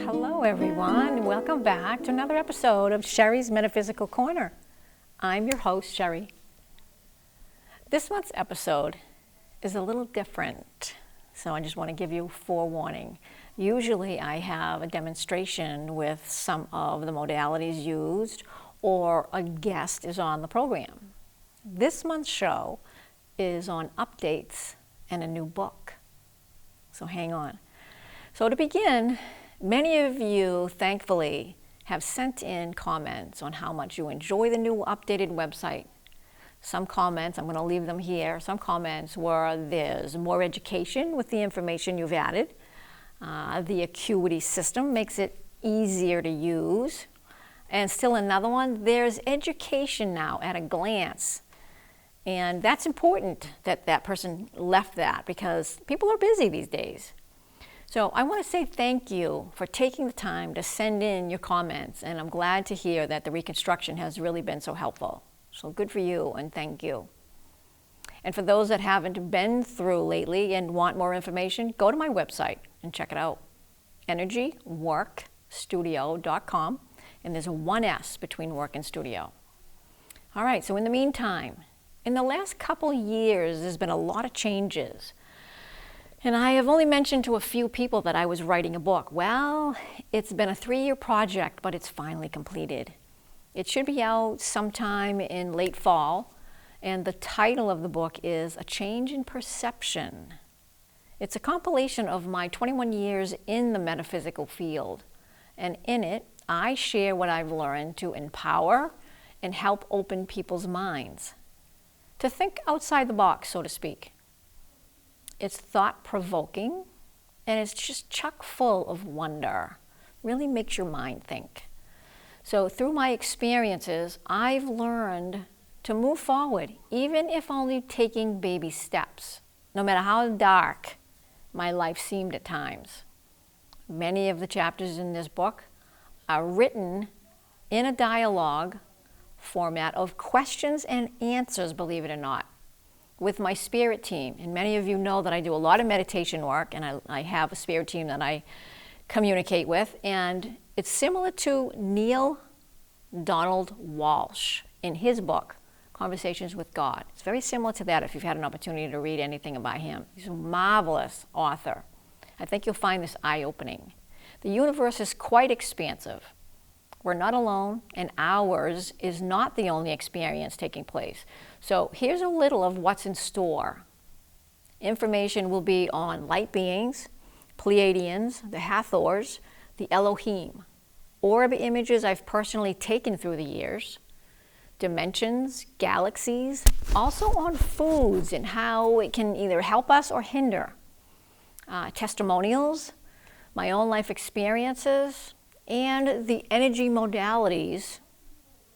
Hello everyone, welcome back to another episode of Sherry's Metaphysical Corner. I'm your host, Sherry. This month's episode is a little different, so I just want to give you forewarning. Usually I have a demonstration with some of the modalities used, or a guest is on the program. This month's show is on updates and a new book, so hang on. So to begin, many of you, thankfully, have sent in comments on how much you enjoy the new updated website. Some comments, I'm going to leave them here, some comments were there's more education with the information you've added. The acuity system makes it easier to use. And still another one, there's education now at a glance. And that's important that that person left that, because people are busy these days. So I want to say thank you for taking the time to send in your comments, and I'm glad to hear that the reconstruction has really been so helpful. So good for you, and thank you. And for those that haven't been through lately and want more information, go to my website and check it out, energyworkstudio.com, and there's a 1S between work and studio. All right, so in the meantime, in the last couple years, there's been a lot of changes. And I have only mentioned to a few people that I was writing a book. Well, it's been a 3-year project, but it's finally completed. It should be out sometime in late fall, and the title of the book is A Change in Perception. It's a compilation of my 21 years in the metaphysical field, and in it, I share what I've learned to empower and help open people's minds, to think outside the box, so to speak. It's thought-provoking, and it's just chock full of wonder. Really makes your mind think. So through my experiences, I've learned to move forward, even if only taking baby steps, no matter how dark my life seemed at times. Many of the chapters in this book are written in a dialogue format of questions and answers, believe it or not, with my spirit team. And many of you know that I do a lot of meditation work, and I have a spirit team that I communicate with, and it's similar to Neil Donald Walsh in his book, Conversations with God. It's very similar to that if you've had an opportunity to read anything about him. He's a marvelous author. I think you'll find this eye-opening. The universe is quite expansive. We're not alone, and ours is not the only experience taking place. So here's a little of what's in store. Information will be on light beings, Pleiadeans, the Hathors, the Elohim, orb images I've personally taken through the years, dimensions, galaxies, also on foods and how it can either help us or hinder, testimonials, my own life experiences, and the energy modalities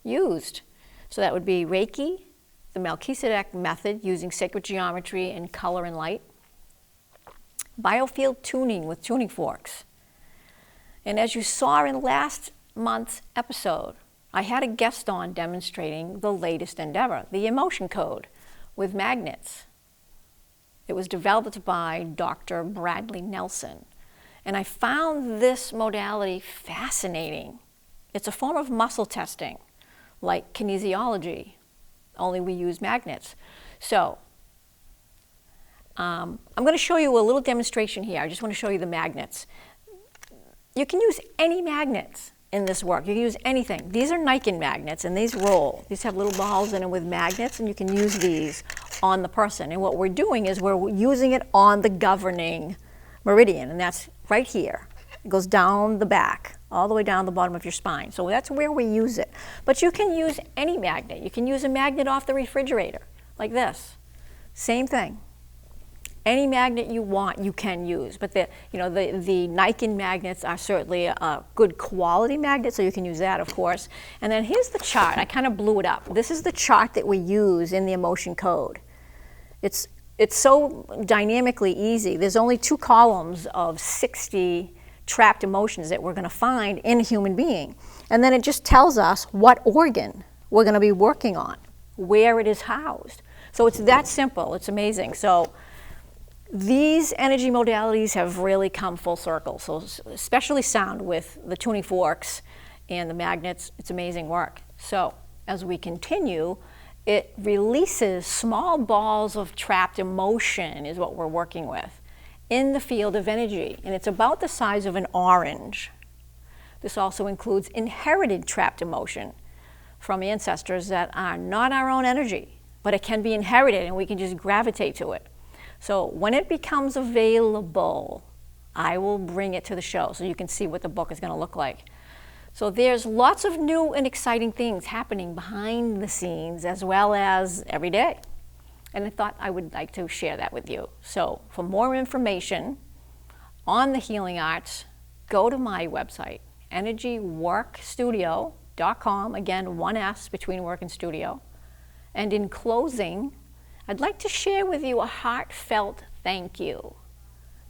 used. So that would be Reiki, the Melchizedek Method using sacred geometry and color and light, Biofield Tuning with tuning forks. And as you saw in last month's episode, I had a guest on demonstrating the latest endeavor, the emotion code with magnets. It was developed by Dr. Bradley Nelson. And I found this modality fascinating. It's a form of muscle testing, like kinesiology, only we use magnets. So I'm going to show you a little demonstration here. I just want to show you the magnets. You can use any magnets in this work. You can use anything. These are Niken magnets, and these roll. These have little balls in them with magnets, and you can use these on the person. And what we're doing is we're using it on the governing meridian, and that's right here. It goes down the back, all the way down the bottom of your spine. So that's where we use it. But you can use any magnet. You can use a magnet off the refrigerator, like this. Same thing. Any magnet you want, you can use. But the Niken magnets are certainly a good quality magnet, so you can use that, of course. And then here's the chart. I kind of blew it up. This is the chart that we use in the emotion code. It's so dynamically easy. There's only 2 columns of 60 trapped emotions that we're going to find in a human being. And then it just tells us what organ we're going to be working on. where it is housed. So it's that simple. It's amazing. So these energy modalities have really come full circle. So especially sound with the tuning forks and the magnets, it's amazing work. So as we continue, it releases small balls of trapped emotion is what we're working with in the field of energy. And it's about the size of an orange. This also includes inherited trapped emotion from ancestors that are not our own energy, but it can be inherited and we can just gravitate to it. So when it becomes available, I will bring it to the show so you can see what the book is going to look like. So there's lots of new and exciting things happening behind the scenes as well as every day. And I thought I would like to share that with you. So for more information on the healing arts, go to my website, energyworkstudio.com. Again, one S between work and studio. And in closing, I'd like to share with you a heartfelt thank you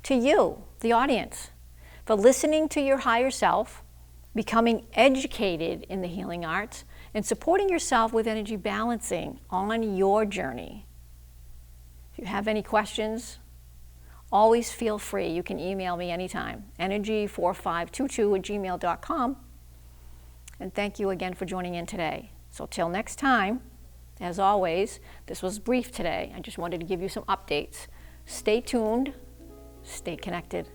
to you, the audience, for listening to your higher self, becoming educated in the healing arts, and supporting yourself with energy balancing on your journey. If you have any questions, always feel free. You can email me anytime, energy4522@gmail.com. And thank you again for joining in today. So till next time, as always, this was brief today. I just wanted to give you some updates. Stay tuned, stay connected.